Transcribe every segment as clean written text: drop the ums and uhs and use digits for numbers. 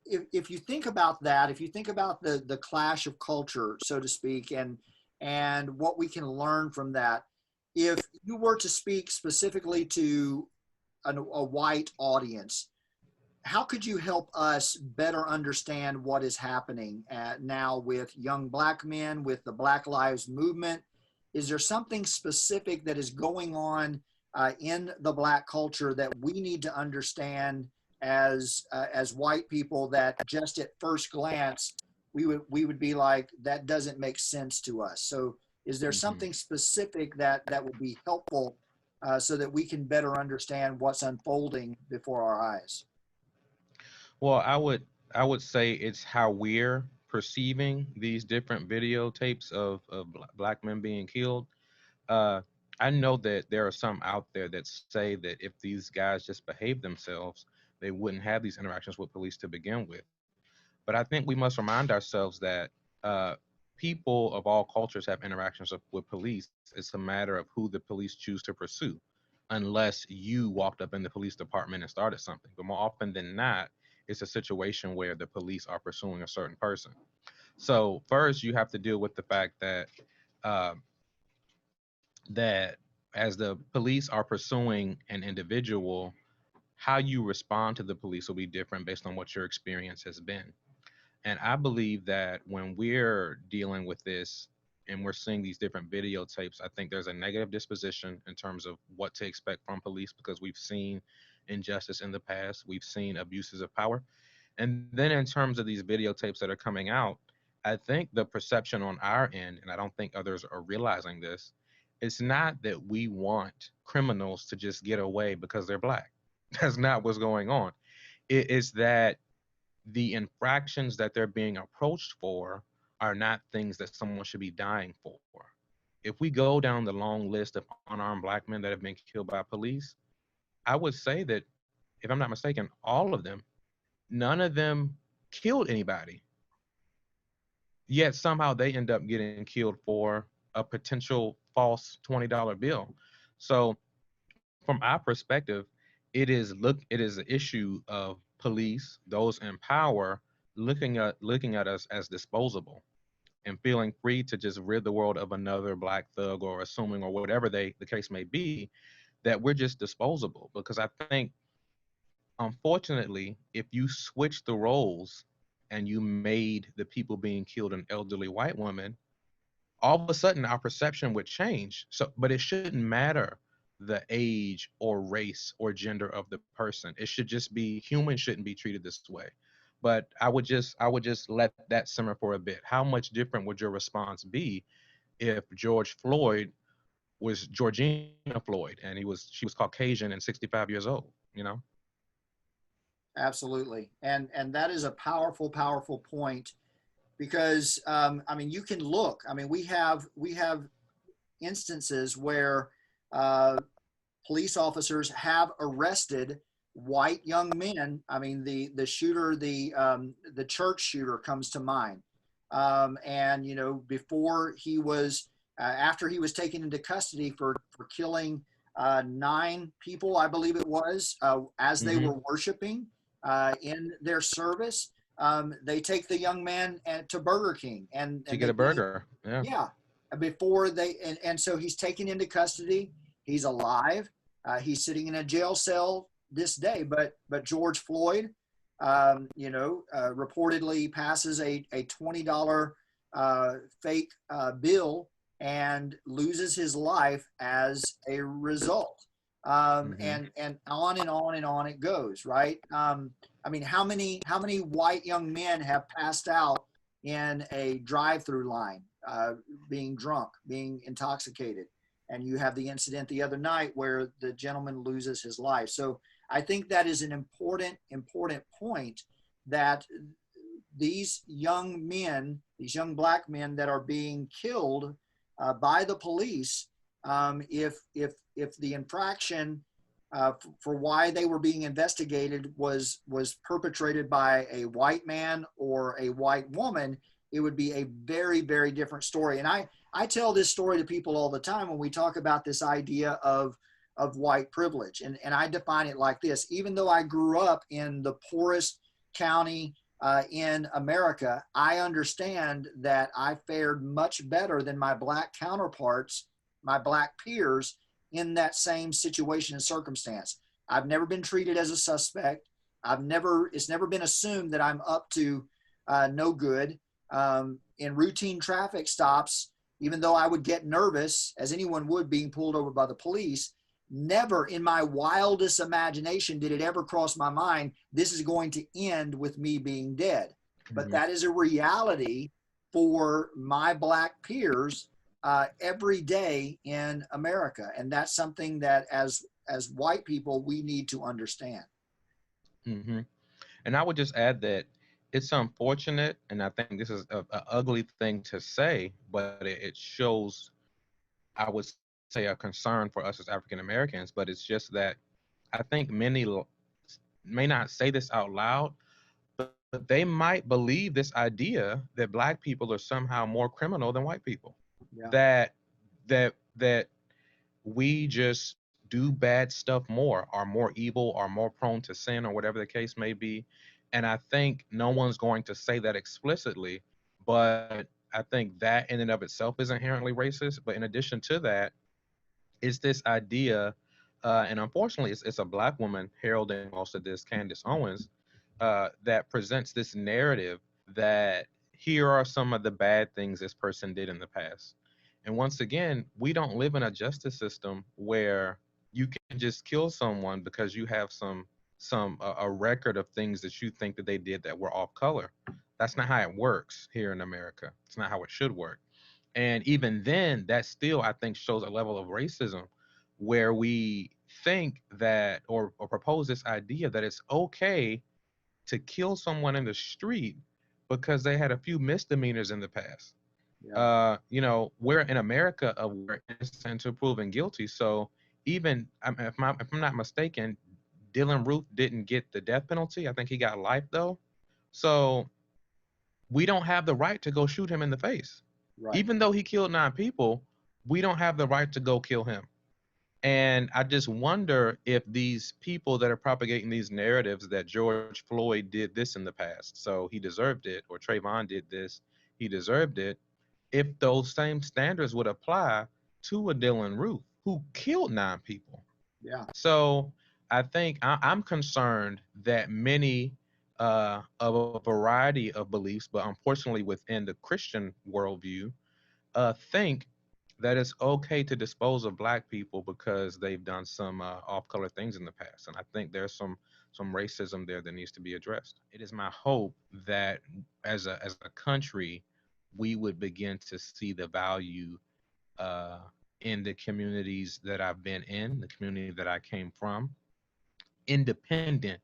if you think about that, if you think about the clash of culture, so to speak, and what we can learn from that, if you were to speak specifically to a white audience, how could you help us better understand what is happening now with young black men, with the Black Lives Movement? Is there something specific that is going on in the black culture that we need to understand as white people, that just at first glance we would be like, that doesn't make sense to us? So is there Hmm. something specific that would be helpful so that we can better understand what's unfolding before our eyes? Well, I would say it's how we're perceiving these different videotapes of black men being killed. Uh, I know that there are some out there that say that if these guys just behave themselves, they wouldn't have these interactions with police to begin with. But I think we must remind ourselves that uh, people of all cultures have interactions with police. It's a matter of who the police choose to pursue, unless you walked up in the police department and started something. But more often than not, it's a situation where the police are pursuing a certain person. So first, you have to deal with the fact that uh, that as the police are pursuing an individual, how you respond to the police will be different based on what your experience has been. And I believe that when we're dealing with this and we're seeing these different videotapes, I think there's a negative disposition in terms of what to expect from police, because we've seen injustice in the past, we've seen abuses of power. And then in terms of these videotapes that are coming out, I think the perception on our end, and I don't think others are realizing this, it's not that we want criminals to just get away because they're black. That's not what's going on. It is that the infractions that they're being approached for are not things that someone should be dying for. If we go down the long list of unarmed black men that have been killed by police, I would say that, if I'm not mistaken, all of them, none of them killed anybody. Yet somehow they end up getting killed for a potential false $20 bill. So from our perspective, it is an issue of police, those in power, looking at us as disposable and feeling free to just rid the world of another black thug, or assuming, or whatever the case may be, that we're just disposable. Because I think, unfortunately, if you switch the roles and you made the people being killed an elderly white woman, all of a sudden our perception would change. So, but it shouldn't matter the age or race or gender of the person. It should just be, humans shouldn't be treated this way. But I would just let that simmer for a bit. How much different would your response be if George Floyd was Georgina Floyd and she was Caucasian and 65 years old, you know? Absolutely. And that is a powerful, powerful point, because I mean, you can look. I mean, we have instances where uh, police officers have arrested white young men. I mean, the shooter, the church shooter comes to mind. And you know, before he was after he was taken into custody for killing 9 people, I believe it was, as they Hmm. were worshiping in their service. They take the young man to Burger King, To and get they a bring, burger. Yeah. yeah, before they, and so he's taken into custody. He's alive. He's sitting in a jail cell this day. But George Floyd, you know, reportedly passes a $20 fake bill and loses his life as a result. Hmm. And on and on and on it goes, right? I mean, how many white young men have passed out in a drive-through line, being drunk, being intoxicated? And you have the incident the other night where the gentleman loses his life. So I think that is an important point, that these young men, these young black men that are being killed by the police, if the infraction for why they were being investigated was perpetrated by a white man or a white woman, it would be a very, very different story. And I tell this story to people all the time when we talk about this idea of white privilege. And I define it like this: even though I grew up in the poorest county in America, I understand that I fared much better than my black counterparts, my black peers in that same situation and circumstance. I've never been treated as a suspect. It's never been assumed that I'm up to no good. In routine traffic stops, even though I would get nervous, as anyone would being pulled over by the police, never in my wildest imagination did it ever cross my mind, this is going to end with me being dead. But Mhm. that is a reality for my black peers every day in America. And that's something that as white people, we need to understand. hmm And I would just add that it's unfortunate, and I think this is a ugly thing to say, but it shows, I would say, a concern for us as African Americans. But it's just that I think many may not say this out loud, but they might believe this idea that black people are somehow more criminal than white people. Yeah. That we just do bad stuff more, are more evil, are more prone to sin, or whatever the case may be. And I think no one's going to say that explicitly, but I think that in and of itself is inherently racist. But in addition to that, it's this idea, and unfortunately, it's a black woman heralding most of this, Candace Owens, that presents this narrative that here are some of the bad things this person did in the past. And once again, we don't live in a justice system where you can just kill someone because you have a record of things that you think that they did that were off color. That's not how it works here in America. It's not how it should work. And even then, that still, I think, shows a level of racism where we think that or propose this idea that it's okay to kill someone in the street because they had a few misdemeanors in the past. Yeah. We're in America of where innocent until proven guilty. So even if I'm not mistaken, Dylan Ruth didn't get the death penalty. I think he got life though. So we don't have the right to go shoot him in the face. Right. Even though he killed 9 people, we don't have the right to go kill him. And I just wonder if these people that are propagating these narratives that George Floyd did this in the past, so he deserved it, or Trayvon did this, he deserved it, if those same standards would apply to a Dylan Ruth who killed 9 people. Yeah. So I think I'm concerned that many of a variety of beliefs, but unfortunately within the Christian worldview, think that it's okay to dispose of black people because they've done some off-color things in the past, and I think there's some racism there that needs to be addressed. It is my hope that as a country, we would begin to see the value uh, in the communities that I've been in, the community that I came from, independent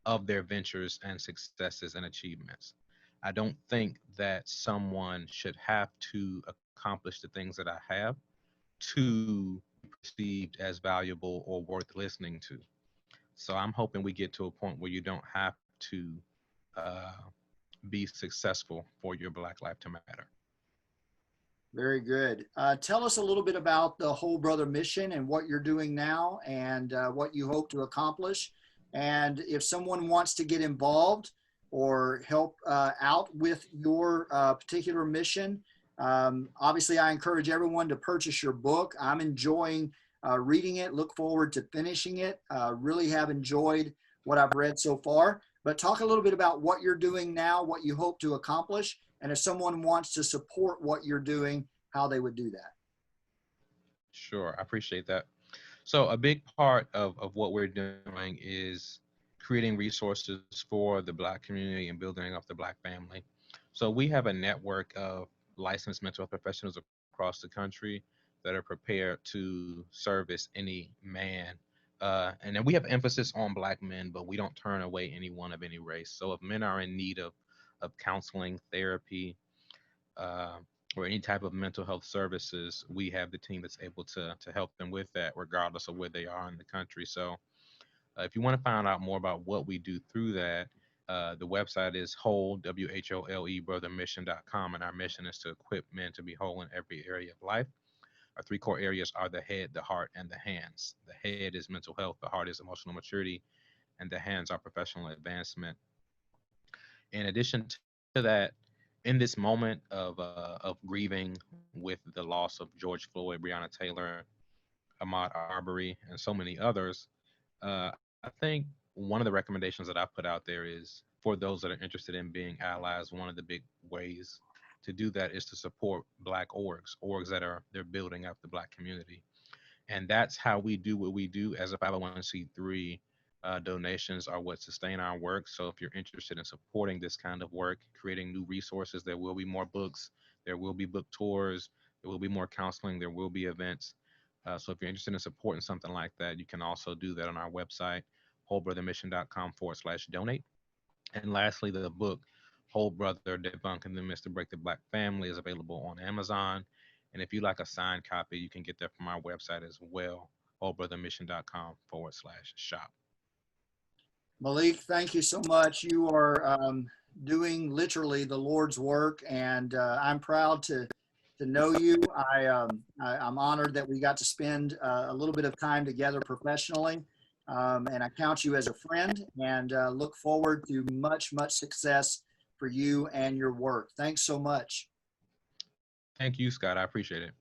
of their ventures and successes and achievements. I don't think that someone should have to accomplish the things that I have to be perceived as valuable or worth listening to. So I'm hoping we get to a point where you don't have to uh, be successful for your Black life to matter. Very good. Tell us a little bit about the Whole Brother Mission and what you're doing now and what you hope to accomplish. And if someone wants to get involved or help out with your particular mission, obviously I encourage everyone to purchase your book. I'm enjoying reading it, look forward to finishing it. Really have enjoyed what I've read so far. But talk a little bit about what you're doing now, what you hope to accomplish, and if someone wants to support what you're doing, how they would do that. Sure, I appreciate that. So a big part of what we're doing is creating resources for the Black community and building up the Black family. So we have a network of licensed mental health professionals across the country that are prepared to service any man. And then we have emphasis on Black men, but we don't turn away anyone of any race. So if men are in need of counseling, therapy, uh, or any type of mental health services, we have the team that's able to help them with that, regardless of where they are in the country. So, if you want to find out more about what we do through that, the website is whole, WHOLE, brothermission.com, and our mission is to equip men to be whole in every area of life. Our three core areas are the head, the heart, and the hands. The head is mental health, the heart is emotional maturity, and the hands are professional advancement. In addition to that, in this moment of grieving with the loss of George Floyd, Breonna Taylor, Ahmaud Arbery, and so many others, I think one of the recommendations that I put out there is for those that are interested in being allies. One of the big ways to do that is to support Black orgs that are they're building up the Black community, and that's how we do what we do as a 501c3. Donations are what sustain our work. So if you're interested in supporting this kind of work, creating new resources, there will be more books, there will be book tours, there will be more counseling, there will be events. So if you're interested in supporting something like that, you can also do that on our website, wholebrothermission.com/donate. And lastly, the book Whole Brother Debunking the Myths to Break the Black Family is available on Amazon. And if you like a signed copy, you can get that from our website as well, wholebrothermission.com/shop. Maliek, thank you so much. You are doing literally the Lord's work, and I'm proud to know you. I'm honored that we got to spend a little bit of time together professionally, and I count you as a friend, and look forward to much success for you and your work. Thanks so much. Thank you, Scott. I appreciate it.